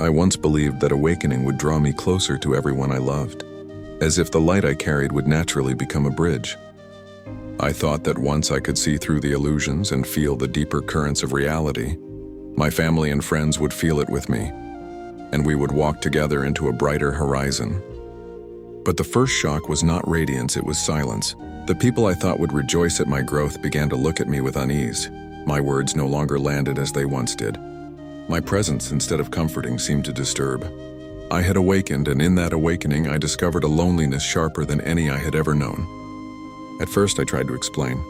I once believed that awakening would draw me closer to everyone I loved, as if the light I carried would naturally become a bridge. I thought that once I could see through the illusions and feel the deeper currents of reality, my family and friends would feel it with me, and we would walk together into a brighter horizon. But the first shock was not radiance, it was silence. The people I thought would rejoice at my growth began to look at me with unease. My words no longer landed as they once did. My presence, instead of comforting, seemed to disturb. I had awakened, and in that awakening I discovered a loneliness sharper than any I had ever known. At first I tried to explain.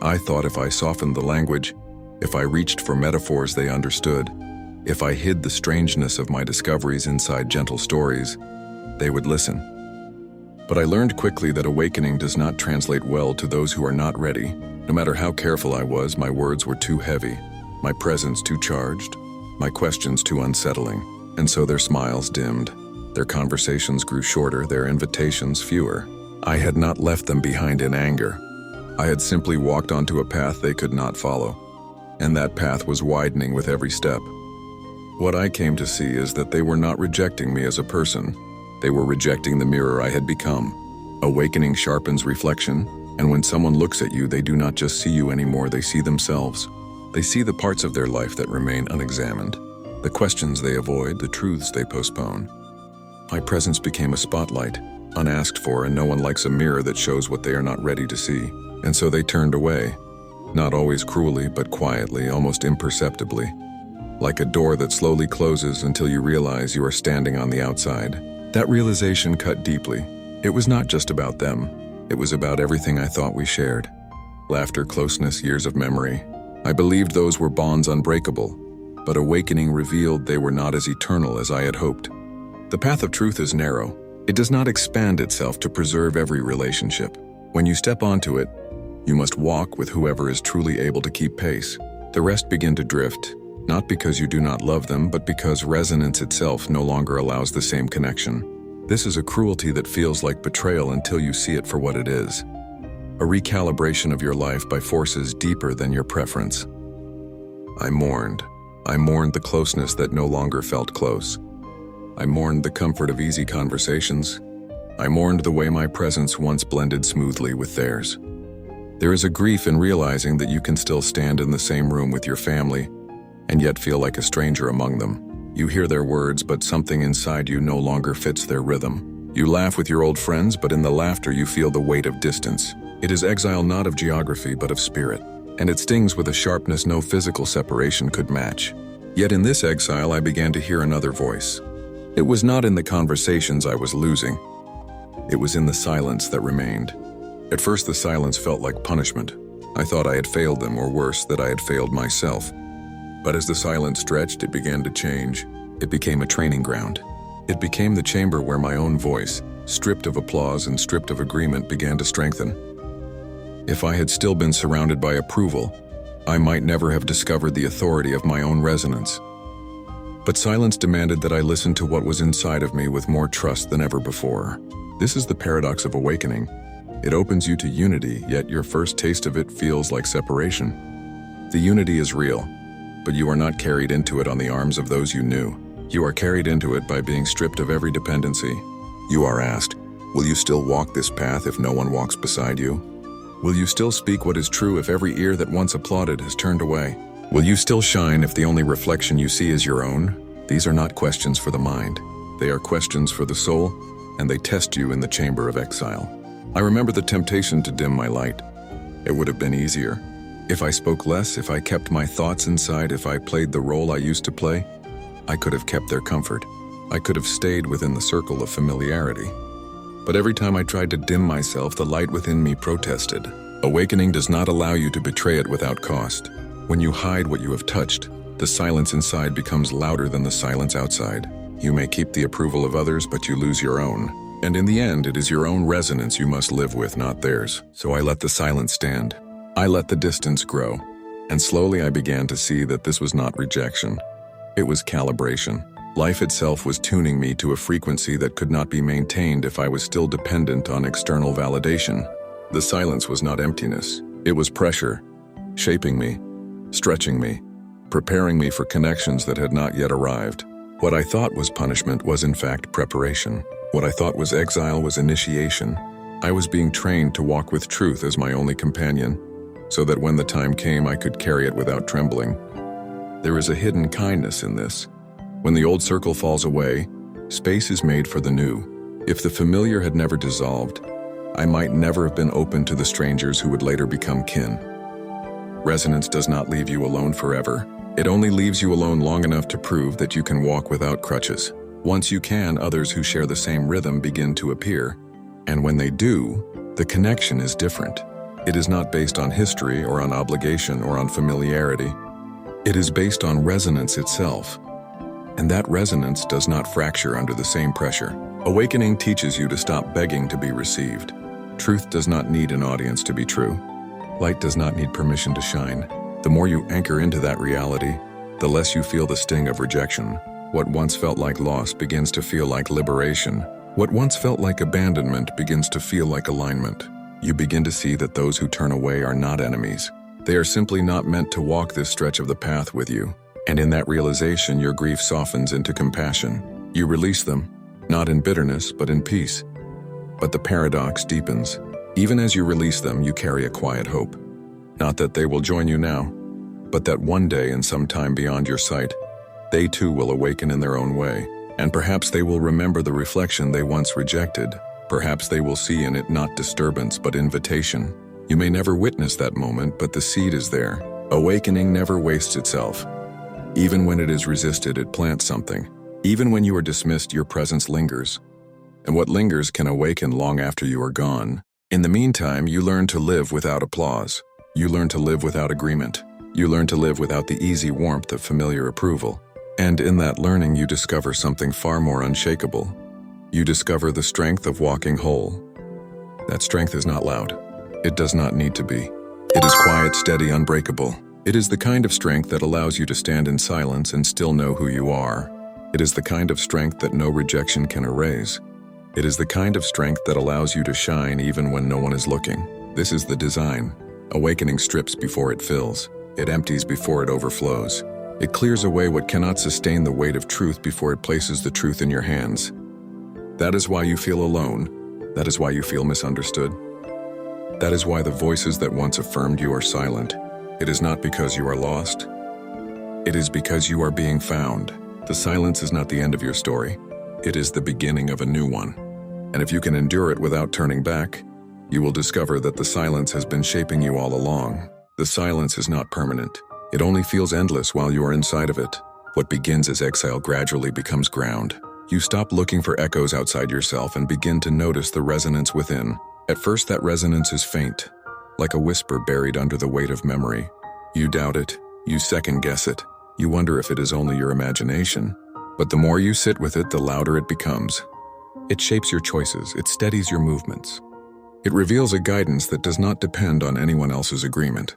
I thought if I softened the language, if I reached for metaphors they understood, if I hid the strangeness of my discoveries inside gentle stories, they would listen. But I learned quickly that awakening does not translate well to those who are not ready. No matter how careful I was, my words were too heavy, my presence too charged, my questions too unsettling, and so their smiles dimmed, their conversations grew shorter, their invitations fewer. I had not left them behind in anger. I had simply walked onto a path they could not follow, and that path was widening with every step. What I came to see is that they were not rejecting me as a person, they were rejecting the mirror I had become. Awakening sharpens reflection, and when someone looks at you, they do not just see you anymore, they see themselves. They see the parts of their life that remain unexamined, the questions they avoid, the truths they postpone. My presence became a spotlight, unasked for, and no one likes a mirror that shows what they are not ready to see. And so they turned away, not always cruelly, but quietly, almost imperceptibly, like a door that slowly closes until you realize you are standing on the outside. That realization cut deeply. It was not just about them. It was about everything I thought we shared. Laughter, closeness, years of memory. I believed those were bonds unbreakable, but awakening revealed they were not as eternal as I had hoped. The path of truth is narrow. It does not expand itself to preserve every relationship. When you step onto it, you must walk with whoever is truly able to keep pace. The rest begin to drift, not because you do not love them, but because resonance itself no longer allows the same connection. This is a cruelty that feels like betrayal until you see it for what it is. A recalibration of your life by forces deeper than your preference. I mourned. I mourned the closeness that no longer felt close. I mourned the comfort of easy conversations. I mourned the way my presence once blended smoothly with theirs. There is a grief in realizing that you can still stand in the same room with your family and yet feel like a stranger among them. You hear their words, but something inside you no longer fits their rhythm. You laugh with your old friends, but in the laughter you feel the weight of distance. It is exile not of geography, but of spirit, and it stings with a sharpness no physical separation could match. Yet in this exile I began to hear another voice. It was not in the conversations I was losing. It was in the silence that remained. At first the silence felt like punishment. I thought I had failed them, or worse, that I had failed myself. But as the silence stretched, it began to change. It became a training ground. It became the chamber where my own voice, stripped of applause and stripped of agreement, began to strengthen. If I had still been surrounded by approval, I might never have discovered the authority of my own resonance. But silence demanded that I listen to what was inside of me with more trust than ever before. This is the paradox of awakening. It opens you to unity, yet your first taste of it feels like separation. The unity is real, but you are not carried into it on the arms of those you knew. You are carried into it by being stripped of every dependency. You are asked, will you still walk this path if no one walks beside you? Will you still speak what is true if every ear that once applauded has turned away? Will you still shine if the only reflection you see is your own? These are not questions for the mind. They are questions for the soul, and they test you in the chamber of exile. I remember the temptation to dim my light. It would have been easier. If I spoke less, if I kept my thoughts inside, if I played the role I used to play, I could have kept their comfort. I could have stayed within the circle of familiarity. But every time I tried to dim myself, the light within me protested. Awakening does not allow you to betray it without cost. When you hide what you have touched, the silence inside becomes louder than the silence outside. You may keep the approval of others, but you lose your own. And in the end, it is your own resonance you must live with, not theirs. So I let the silence stand. I let the distance grow. And slowly I began to see that this was not rejection. It was calibration. Life itself was tuning me to a frequency that could not be maintained if I was still dependent on external validation. The silence was not emptiness. It was pressure, shaping me, stretching me, preparing me for connections that had not yet arrived. What I thought was punishment was in fact preparation. What I thought was exile was initiation. I was being trained to walk with truth as my only companion, so that when the time came I could carry it without trembling. There is a hidden kindness in this. When the old circle falls away, space is made for the new. If the familiar had never dissolved, I might never have been open to the strangers who would later become kin. Resonance does not leave you alone forever. It only leaves you alone long enough to prove that you can walk without crutches. Once you can, others who share the same rhythm begin to appear. And when they do, the connection is different. It is not based on history or on obligation or on familiarity. It is based on resonance itself. And that resonance does not fracture under the same pressure. Awakening teaches you to stop begging to be received. Truth does not need an audience to be true. Light does not need permission to shine. The more you anchor into that reality, the less you feel the sting of rejection. What once felt like loss begins to feel like liberation. What once felt like abandonment begins to feel like alignment. You begin to see that those who turn away are not enemies. They are simply not meant to walk this stretch of the path with you. And in that realization, your grief softens into compassion. You release them, not in bitterness, but in peace. But the paradox deepens. Even as you release them, you carry a quiet hope. Not that they will join you now, but that one day and some time beyond your sight, they too will awaken in their own way. And perhaps they will remember the reflection they once rejected. Perhaps they will see in it not disturbance, but invitation. You may never witness that moment, but the seed is there. Awakening never wastes itself. Even when it is resisted, it plants something. Even when you are dismissed, your presence lingers. And what lingers can awaken long after you are gone. In the meantime, you learn to live without applause. You learn to live without agreement. You learn to live without the easy warmth of familiar approval. And in that learning, you discover something far more unshakable. You discover the strength of walking whole. That strength is not loud. It does not need to be. It is quiet, steady, unbreakable. It is the kind of strength that allows you to stand in silence and still know who you are. It is the kind of strength that no rejection can erase. It is the kind of strength that allows you to shine even when no one is looking. This is the design. Awakening strips before it fills. It empties before it overflows. It clears away what cannot sustain the weight of truth before it places the truth in your hands. That is why you feel alone. That is why you feel misunderstood. That is why the voices that once affirmed you are silent. It is not because you are lost. It is because you are being found. The silence is not the end of your story. It is the beginning of a new one. And if you can endure it without turning back, you will discover that the silence has been shaping you all along. The silence is not permanent. It only feels endless while you are inside of it. What begins as exile gradually becomes ground. You stop looking for echoes outside yourself and begin to notice the resonance within. At first, that resonance is faint, like a whisper buried under the weight of memory. You doubt it. You second-guess it. You wonder if it is only your imagination. But the more you sit with it, the louder it becomes. It shapes your choices. It steadies your movements. It reveals a guidance that does not depend on anyone else's agreement.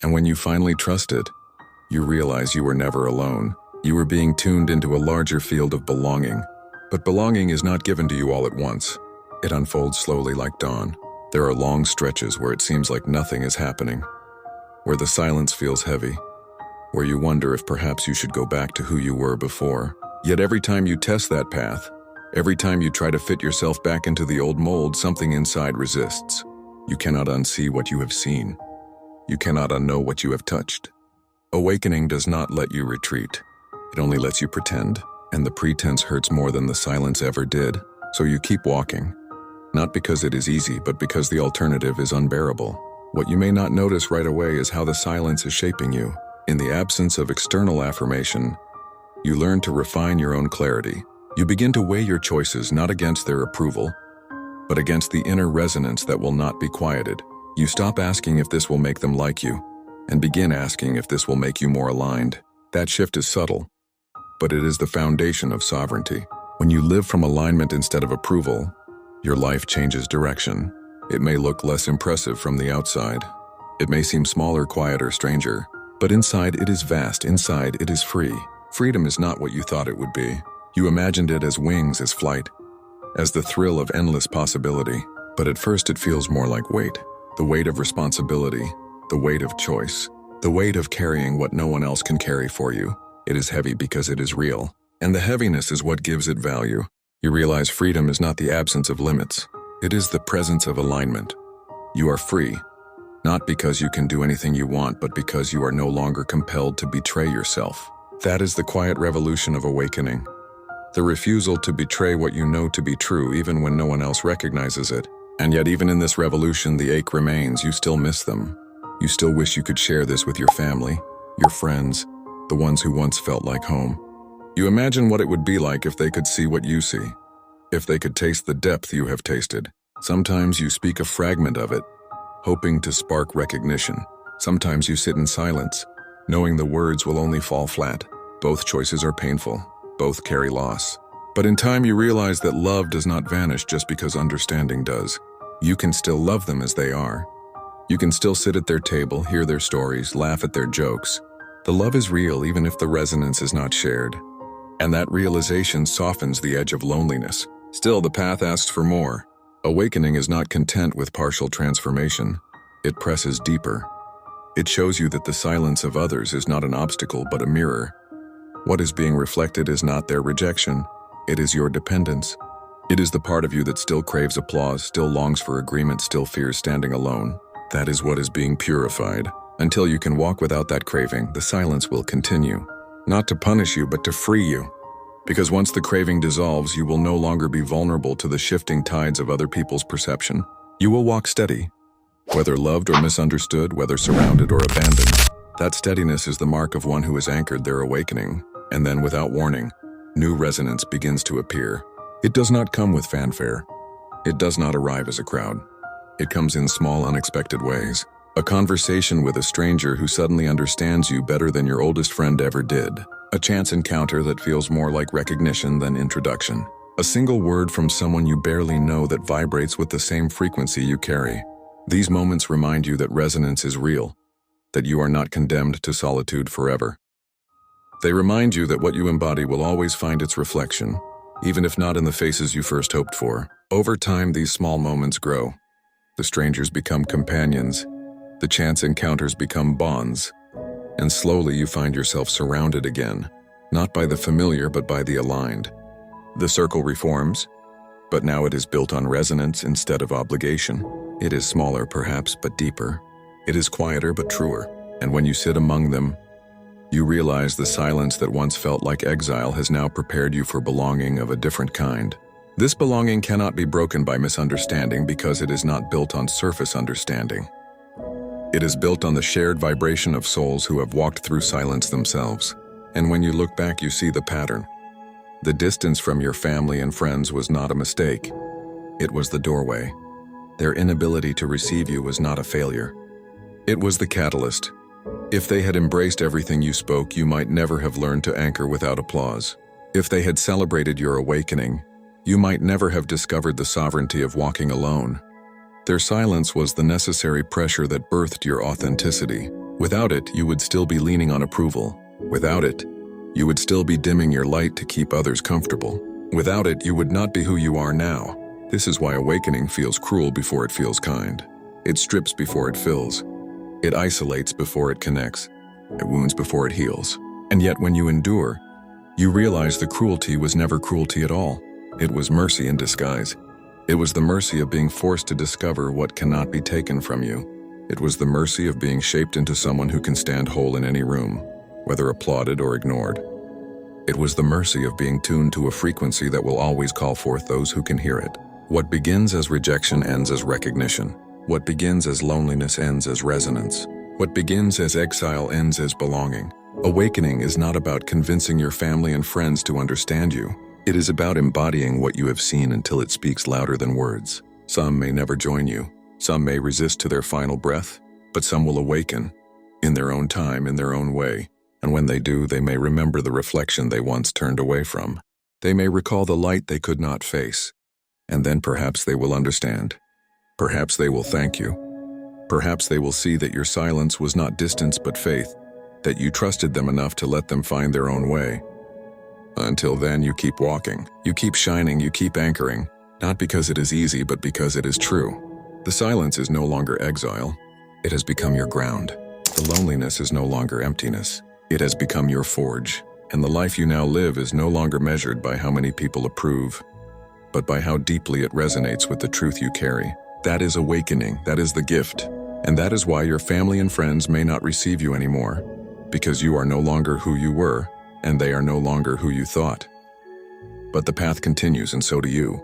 And when you finally trust it, you realize you were never alone. You were being tuned into a larger field of belonging. But belonging is not given to you all at once. It unfolds slowly like dawn. There are long stretches where it seems like nothing is happening, where the silence feels heavy, where you wonder if perhaps you should go back to who you were before. Yet every time you test that path, every time you try to fit yourself back into the old mold, something inside resists. You cannot unsee what you have seen. You cannot unknow what you have touched. Awakening does not let you retreat. It only lets you pretend, and the pretense hurts more than the silence ever did. So you keep walking. Not because it is easy, but because the alternative is unbearable. What you may not notice right away is how the silence is shaping you. In the absence of external affirmation, you learn to refine your own clarity. You begin to weigh your choices not against their approval, but against the inner resonance that will not be quieted. You stop asking if this will make them like you, and begin asking if this will make you more aligned. That shift is subtle, but it is the foundation of sovereignty. When you live from alignment instead of approval, your life changes direction. It may look less impressive from the outside. It may seem smaller, quieter, stranger, but inside it is vast, inside it is free. Freedom is not what you thought it would be. You imagined it as wings, as flight, as the thrill of endless possibility. But at first it feels more like weight. The weight of responsibility, the weight of choice, the weight of carrying what no one else can carry for you. It is heavy because it is real, and the heaviness is what gives it value. You realize freedom is not the absence of limits. It is the presence of alignment. You are free, not because you can do anything you want, but because you are no longer compelled to betray yourself. That is the quiet revolution of awakening. The refusal to betray what you know to be true even when no one else recognizes it. And yet even in this revolution, the ache remains. You still miss them. You still wish you could share this with your family, your friends, the ones who once felt like home. You imagine what it would be like if they could see what you see, if they could taste the depth you have tasted. Sometimes you speak a fragment of it, hoping to spark recognition. Sometimes you sit in silence, knowing the words will only fall flat. Both choices are painful. Both carry loss. But in time you realize that love does not vanish just because understanding does. You can still love them as they are. You can still sit at their table, hear their stories, laugh at their jokes. The love is real even if the resonance is not shared. And that realization softens the edge of loneliness. Still, the path asks for more. Awakening is not content with partial transformation. It presses deeper. It shows you that the silence of others is not an obstacle but a mirror. What is being reflected is not their rejection. It is your dependence. It is the part of you that still craves applause, still longs for agreement, still fears standing alone. That is what is being purified. Until you can walk without that craving, the silence will continue. Not to punish you, but to free you. Because once the craving dissolves, you will no longer be vulnerable to the shifting tides of other people's perception. You will walk steady, whether loved or misunderstood, whether surrounded or abandoned. That steadiness is the mark of one who has anchored their awakening. And then, without warning, new resonance begins to appear. It does not come with fanfare. It does not arrive as a crowd. It comes in small, unexpected ways. A conversation with a stranger who suddenly understands you better than your oldest friend ever did. A chance encounter that feels more like recognition than introduction. A single word from someone you barely know that vibrates with the same frequency you carry. These moments remind you that resonance is real, that you are not condemned to solitude forever. They remind you that what you embody will always find its reflection, even if not in the faces you first hoped for. Over time, these small moments grow. The strangers become companions. The chance encounters become bonds. And slowly you find yourself surrounded again, not by the familiar but by the aligned. The circle reforms, but now it is built on resonance instead of obligation. It is smaller perhaps, but deeper. It is quieter but truer. And when you sit among them, you realize the silence that once felt like exile has now prepared you for belonging of a different kind. This belonging cannot be broken by misunderstanding because it is not built on surface understanding. It is built on the shared vibration of souls who have walked through silence themselves. And when you look back, you see the pattern. The distance from your family and friends was not a mistake. It was the doorway. Their inability to receive you was not a failure. It was the catalyst. If they had embraced everything you spoke, you might never have learned to anchor without applause. If they had celebrated your awakening, you might never have discovered the sovereignty of walking alone. Their silence was the necessary pressure that birthed your authenticity. Without it, you would still be leaning on approval. Without it, you would still be dimming your light to keep others comfortable. Without it, you would not be who you are now. This is why awakening feels cruel before it feels kind. It strips before it fills. It isolates before it connects. It wounds before it heals. And yet when you endure, you realize the cruelty was never cruelty at all. It was mercy in disguise. It was the mercy of being forced to discover what cannot be taken from you. It was the mercy of being shaped into someone who can stand whole in any room, whether applauded or ignored. It was the mercy of being tuned to a frequency that will always call forth those who can hear it. What begins as rejection ends as recognition. What begins as loneliness ends as resonance. What begins as exile ends as belonging. Awakening is not about convincing your family and friends to understand you. It is about embodying what you have seen until it speaks louder than words. Some may never join you. Some may resist to their final breath, but some will awaken. in their own time, in their own way, and when they do, they may remember the reflection they once turned away from. They may recall the light they could not face, and then perhaps they will understand. Perhaps they will thank you. Perhaps they will see that your silence was not distance but faith, that you trusted them enough to let them find their own way. Until then, you keep walking, you keep shining, you keep anchoring, not because it is easy, but because it is true. The silence is no longer exile. It has become your ground. The loneliness is no longer emptiness. It has become your forge, and the life you now live is no longer measured by how many people approve, but by how deeply it resonates with the truth you carry. That is awakening, that is the gift, and that is why your family and friends may not receive you anymore, because you are no longer who you were, and they are no longer who you thought. But the path continues, and so do you.